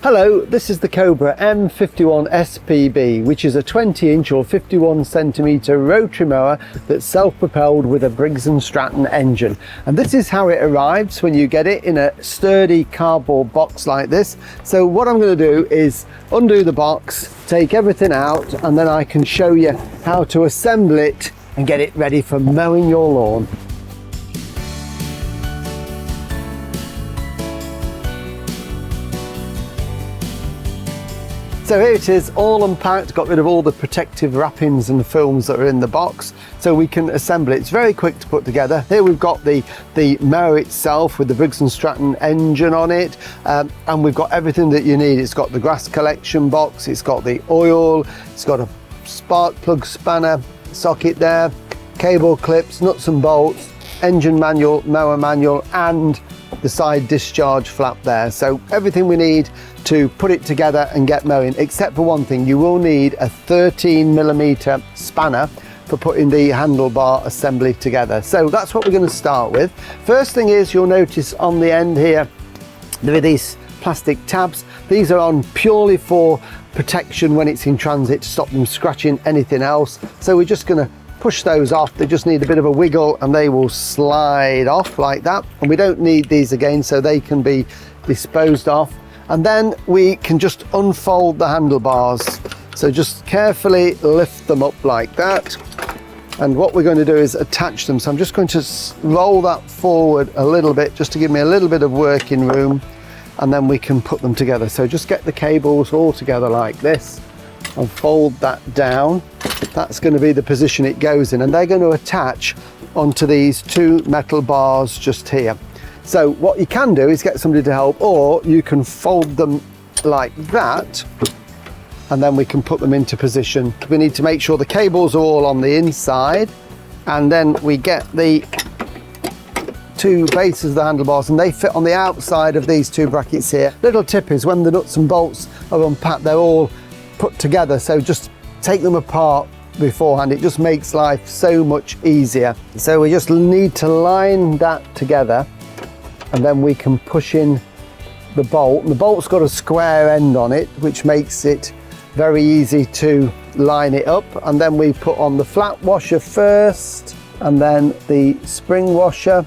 Hello, this is the Cobra M51SPB, which is a 20-inch or 51cm rotary mower that's self-propelled with a Briggs & Stratton engine. And this is how it arrives when you get it in a sturdy cardboard box like this. So what I'm going to do is undo the box, take everything out, and then I can show you how to assemble it and get it ready for mowing your lawn. So here it is, all unpacked, got rid of all the protective wrappings and films that are in the box, so we can assemble it. It's very quick to put together. Here we've got the mower itself with the Briggs & Stratton engine on it, and we've got everything that you need. It's got the grass collection box, it's got the oil, it's got a spark plug spanner socket there, cable clips, nuts and bolts, engine manual, mower manual, and the side discharge flap there. So everything we need to put it together and get mowing, except for one thing. You will need a 13mm spanner for putting the handlebar assembly together. So that's what we're going to start with. First thing is, you'll notice on the end here there are these plastic tabs. These are on purely for protection when it's in transit, to stop them scratching anything else. So we're just going to push those off. They just need a bit of a wiggle and they will slide off like that, and we don't need these again, so they can be disposed of. And then we can just unfold the handlebars, so just carefully lift them up like that, and what we're going to do is attach them. So I'm just going to roll that forward a little bit just to give me a little bit of working room, and then we can put them together. So just get the cables all together like this and fold that down. That's going to be the position it goes in, and they're going to attach onto these two metal bars just here. So what you can do is get somebody to help, or you can fold them like that, and then we can put them into position. We need to make sure the cables are all on the inside, and then we get the two bases of the handlebars, and they fit on the outside of these two brackets here. Little tip is, when the nuts and bolts are unpacked, they're all put together, so just take them apart beforehand. It just makes life so much easier. So we just need to line that together, and then we can push in the bolt. The bolt's got a square end on it, which makes it very easy to line it up. And then we put on the flat washer first, and then the spring washer,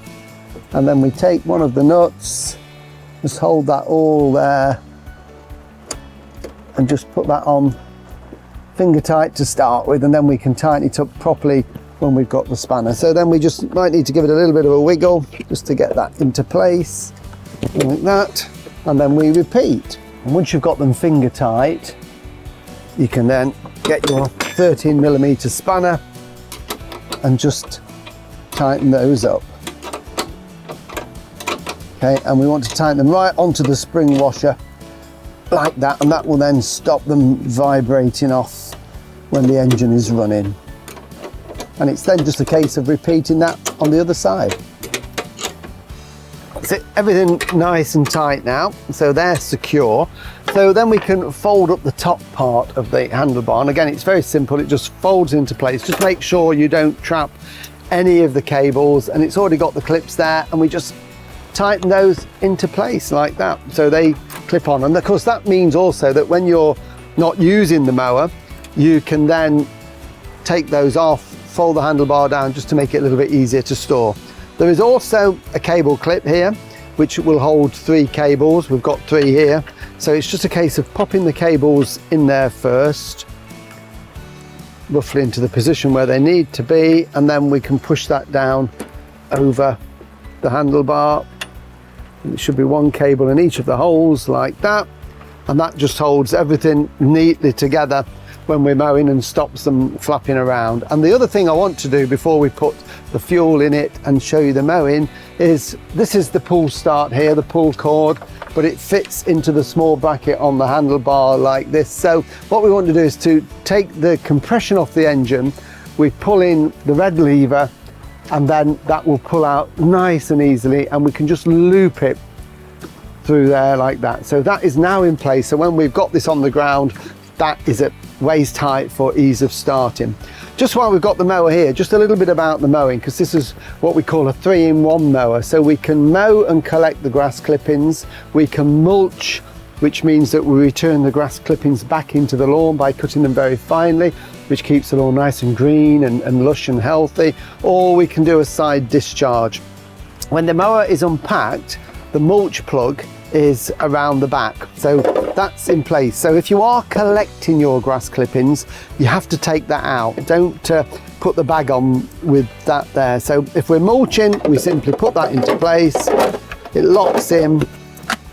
and then we take one of the nuts, just hold that all there, and just put that on finger tight to start with, and then we can tighten it up properly when we've got the spanner. So then we just might need to give it a little bit of a wiggle just to get that into place like that, and then we repeat. And once you've got them finger tight, you can then get your 13mm spanner and just tighten those up. Okay, and we want to tighten them right onto the spring washer like that, and that will then stop them vibrating off when the engine is running. And it's then just a case of repeating that on the other side. So everything nice and tight now, so they're secure. So then we can fold up the top part of the handlebar, and again, it's very simple. It just folds into place. Just make sure you don't trap any of the cables, and it's already got the clips there, and we just tighten those into place like that, so they clip on. And of course that means also that when you're not using the mower, you can then take those off, fold the handlebar down just to make it a little bit easier to store. There is also a cable clip here which will hold 3 cables. We've got 3 here, so it's just a case of popping the cables in there first, roughly into the position where they need to be, and then we can push that down over the handlebar. It should be 1 cable in each of the holes like that, and that just holds everything neatly together when we're mowing and stops them flapping around. And the other thing I want to do before we put the fuel in it and show you the mowing is, this is the pull start here, the pull cord, but it fits into the small bracket on the handlebar like this. So what we want to do is to take the compression off the engine, we pull in the red lever, and then that will pull out nice and easily, and we can just loop it through there like that. So that is now in place, so when we've got this on the ground, that is at waist height for ease of starting. Just while we've got the mower here, just a little bit about the mowing, because this is what we call a 3-in-1 mower. So we can mow and collect the grass clippings, we can mulch which means that we return the grass clippings back into the lawn by cutting them very finely, which keeps the lawn nice and green and lush and healthy. Or we can do a side discharge. When the mower is unpacked, the mulch plug is around the back, so that's in place. So if you are collecting your grass clippings, you have to take that out. Don't put the bag on with that there. So if we're mulching, we simply put that into place, it locks in,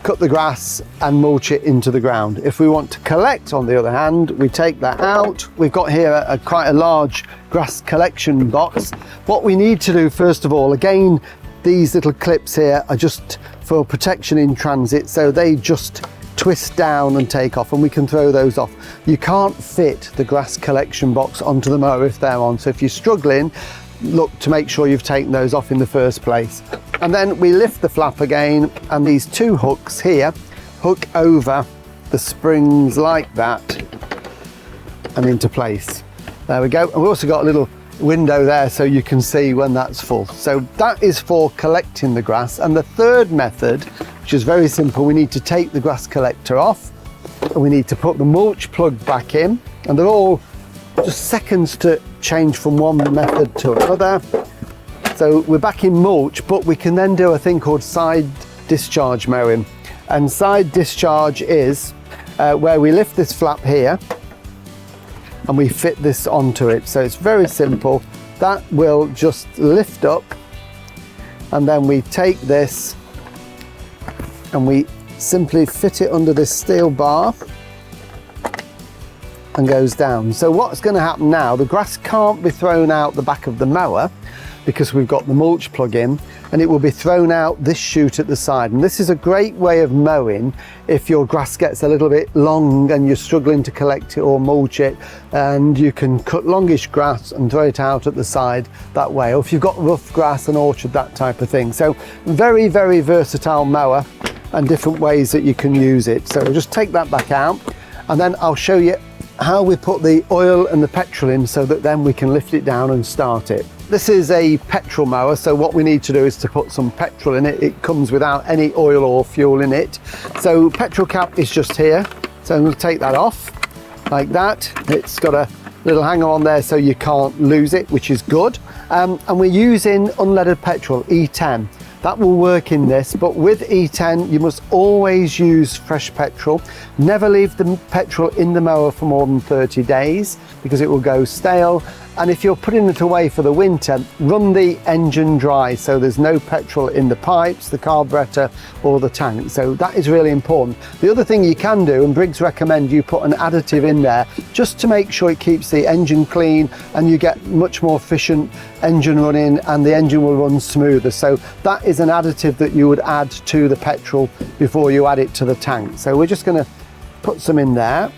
cut the grass and mulch it into the ground. If we want to collect, on the other hand, we take that out. We've got here quite a large grass collection box. What we need to do first of all, again, these little clips here are just for protection in transit, so they just twist down and take off, and we can throw those off. You can't fit the grass collection box onto the mower if they're on, so if you're struggling, look to make sure you've taken those off in the first place. And then we lift the flap again, and these two hooks here hook over the springs like that and into place. There we go. And we've also got a little window there so you can see when that's full. So that is for collecting the grass. And the third method, which is very simple, we need to take the grass collector off and we need to put the mulch plug back in, and they're all just seconds to change from one method to another. So we're back in mulch, but we can then do a thing called side discharge mowing. And side discharge is where we lift this flap here and we fit this onto it. So it's very simple. That will just lift up, and then we take this and we simply fit it under this steel bar and goes down. So what's going to happen now, the grass can't be thrown out the back of the mower because we've got the mulch plug in, and it will be thrown out this chute at the side. And this is a great way of mowing if your grass gets a little bit long and you're struggling to collect it or mulch it, and you can cut longish grass and throw it out at the side that way. Or if you've got rough grass, an orchard, that type of thing. So very, very versatile mower and different ways that you can use it. So we'll just take that back out, and then I'll show you how we put the oil and the petrol in so that then we can lift it down and start it. This is a petrol mower, so what we need to do is to put some petrol in it. It comes without any oil or fuel in it. So petrol cap is just here. So I'm going to take that off like that. It's got a little hanger on there so you can't lose it, which is good. And we're using unleaded petrol, E10. That will work in this, but with E10 you must always use fresh petrol. Never leave the petrol in the mower for more than 30 days because it will go stale. And if you're putting it away for the winter, run the engine dry so there's no petrol in the pipes, the carburetor or the tank. So that is really important. The other thing you can do, and Briggs recommend you put an additive in there just to make sure it keeps the engine clean and you get much more efficient engine running and the engine will run smoother. So that is an additive that you would add to the petrol before you add it to the tank. So we're just going to put some in there.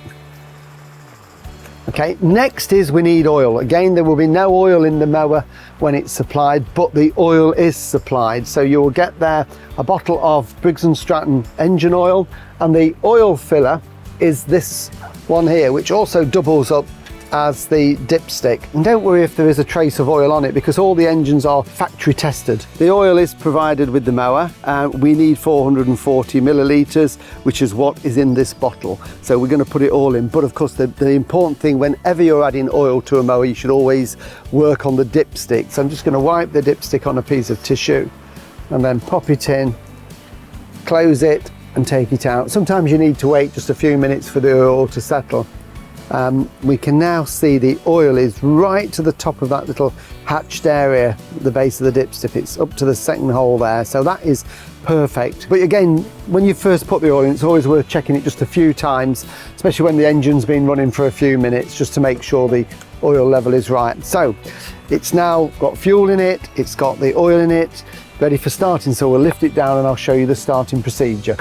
Okay, next is we need oil. Again, there will be no oil in the mower when it's supplied, but the oil is supplied. So you will get there a bottle of Briggs & Stratton engine oil, and the oil filler is this one here, which also doubles up as the dipstick. And don't worry if there is a trace of oil on it because all the engines are factory tested. The oil is provided with the mower. We need 440 millilitres, which is what is in this bottle. So we're going to put it all in. But of course, the important thing, whenever you're adding oil to a mower, you should always work on the dipstick. So I'm just going to wipe the dipstick on a piece of tissue and then pop it in, close it and take it out. Sometimes you need to wait just a few minutes for the oil to settle. We can now see the oil is right to the top of that little hatched area at the base of the dipstick. It's up to the second hole there, so that is perfect. But again, when you first put the oil in, it's always worth checking it just a few times, especially when the engine's been running for a few minutes, just to make sure the oil level is right. So it's now got fuel in it, it's got the oil in it, ready for starting. So we'll lift it down and I'll show you the starting procedure.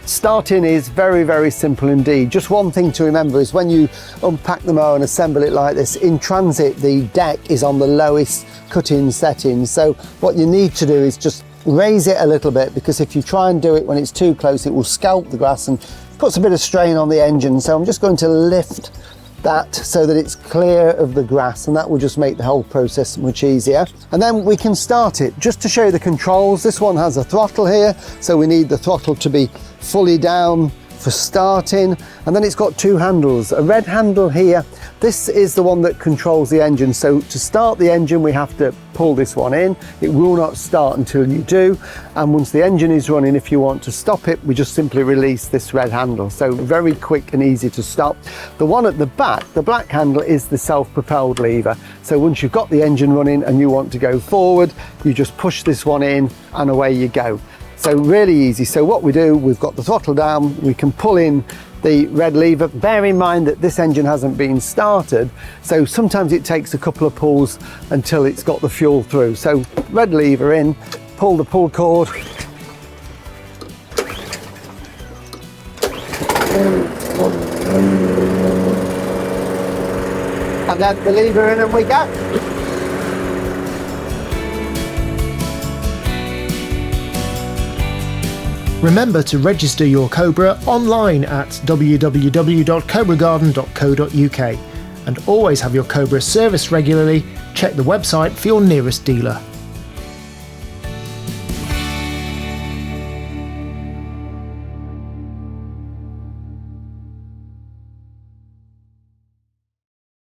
Starting is very, very simple indeed. Just one thing to remember is when you unpack the mower and assemble it like this, in transit the deck is on the lowest cut-in setting. So what you need to do is just raise it a little bit, because if you try and do it when it's too close, it will scalp the grass and puts a bit of strain on the engine. So I'm just going to lift that so that it's clear of the grass, and that will just make the whole process much easier. And then we can start it. Just to show you the controls, this one has a throttle here, so we need the throttle to be fully down for starting, and then it's got two handles, a red handle here. This is the one that controls the engine, so to start the engine we have to pull this one in. It will not start until you do, and once the engine is running, if you want to stop it, we just simply release this red handle. So very quick and easy to stop. The one at the back, the black handle, is the self-propelled lever. So once you've got the engine running and you want to go forward, you just push this one in and away you go. So really easy. So what we do, we've got the throttle down, we can pull in the red lever. Bear in mind that this engine hasn't been started, so sometimes it takes a couple of pulls until it's got the fuel through. So red lever in, pull the pull cord, and then the lever in and we go. Remember to register your Cobra online at www.cobragarden.co.uk, and always have your Cobra serviced regularly. Check the website for your nearest dealer.